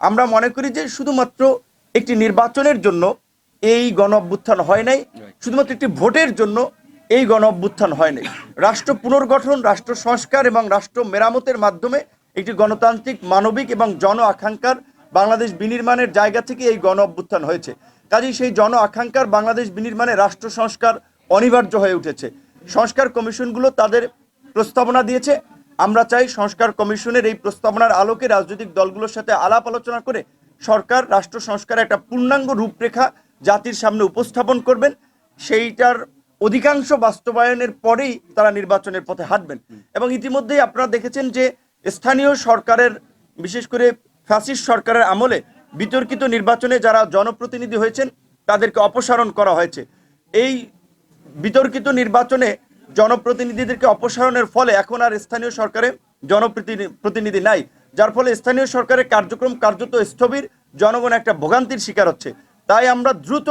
আমরা মনে করি যে শুধুমাত্র একটি নির্বাচনের জন্য এই গণ অভ্যুত্থান হয় নাই, শুধুমাত্র একটি ভোটের জন্য এই গণ অভ্যুত্থান হয় নাই। রাষ্ট্র পুনর্গঠন, রাষ্ট্র সংস্কার এবং রাষ্ট্র মেরামতের মাধ্যমে একটি গণতান্ত্রিক, মানবিক এবং জন আকাঙ্ক্ষার বাংলাদেশ বিনির্মাণের জায়গা থেকে এই গণ অভ্যুত্থান হয়েছে। কাজেই সেই জন আকাঙ্ক্ষার বাংলাদেশ বিনির্মাণে রাষ্ট্র সংস্কার অনিবার্য হয়ে উঠেছে। সংস্কার কমিশনগুলো তাদের প্রস্তাবনা দিয়েছে। আমরা চাই সংস্কার কমিশনের এই প্রস্তাবনার আলোকে রাজনৈতিক দলগুলোর সাথে আলাপ আলোচনা করে সরকার রাষ্ট্র সংস্কারের একটা পূর্ণাঙ্গ রূপরেখা জাতির সামনে উপস্থাপন করবেন। সেইটার অধিকাংশ বাস্তবায়নের পরেই তারা নির্বাচনের পথে হাঁটবেন। এবং ইতিমধ্যেই আপনারা দেখেছেন যে স্থানীয় সরকারের, বিশেষ করে ফ্যাসিস্ট সরকারের আমলে বিতর্কিত নির্বাচনে যারা জনপ্রতিনিধি হয়েছেন তাদেরকে অপসারণ করা হয়েছে। এই বিতর্কিত নির্বাচনে জনপ্রতিনিধিদেরকে অপসারণের ফলে এখন আর স্থানীয় সরকারে জনপ্রতিনিধি নাই, যার ফলে স্থানীয় সরকারের কার্যক্রম কার্যত স্থবির, জনগণ একটা ভোগান্তির শিকার হচ্ছে। তাই আমরা দ্রুত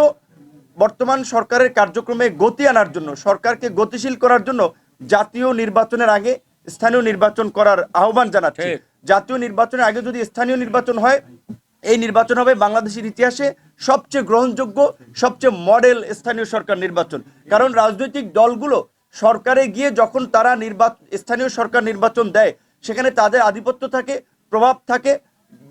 বর্তমান সরকারের কার্যক্রমে গতি আনার জন্য, সরকারকে গতিশীল করার জন্য জাতীয় নির্বাচনের আগে স্থানীয় নির্বাচন করার আহ্বান জানাচ্ছি। জাতীয় নির্বাচনের আগে যদি স্থানীয় নির্বাচন হয়, এই নির্বাচন হবে বাংলাদেশের ইতিহাসে সবচেয়ে গ্রহণযোগ্য, সবচেয়ে মডেল স্থানীয় সরকার নির্বাচন। কারণ রাজনৈতিক দলগুলো সরকারে গিয়ে যখন তারা স্থানীয় সরকার নির্বাচন দেয়, সেখানে তাদের আধিপত্য থাকে, প্রভাব থাকে,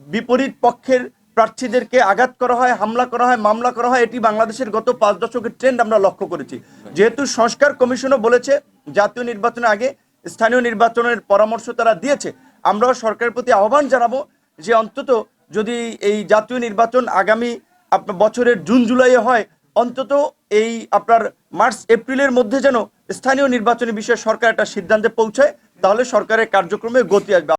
বিপরীত পক্ষের প্রার্থীদেরকে আঘাত করা হয়, হামলা করা হয়, মামলা করা হয়। এটি বাংলাদেশের গত 5 দশকের ট্রেন্ড আমরা লক্ষ্য করেছি। যেহেতু সংস্কার কমিশনও বলেছে জাতীয় নির্বাচনের আগে স্থানীয় নির্বাচনের পরামর্শ তারা দিয়েছে, আমরাও সরকারের প্রতি আহ্বান জানাবো যে অন্তত যদি এই জাতীয় নির্বাচন আগামী বছরের জুন জুলাইয়ে হয়, অন্তত এই আপনার মার্চ এপ্রিলের মধ্যে যেন স্থানীয় নির্বাচনের বিষয়ে সরকার একটা সিদ্ধান্তে পৌঁছায়, তাহলে সরকারের কার্যক্রমে গতি আসবে।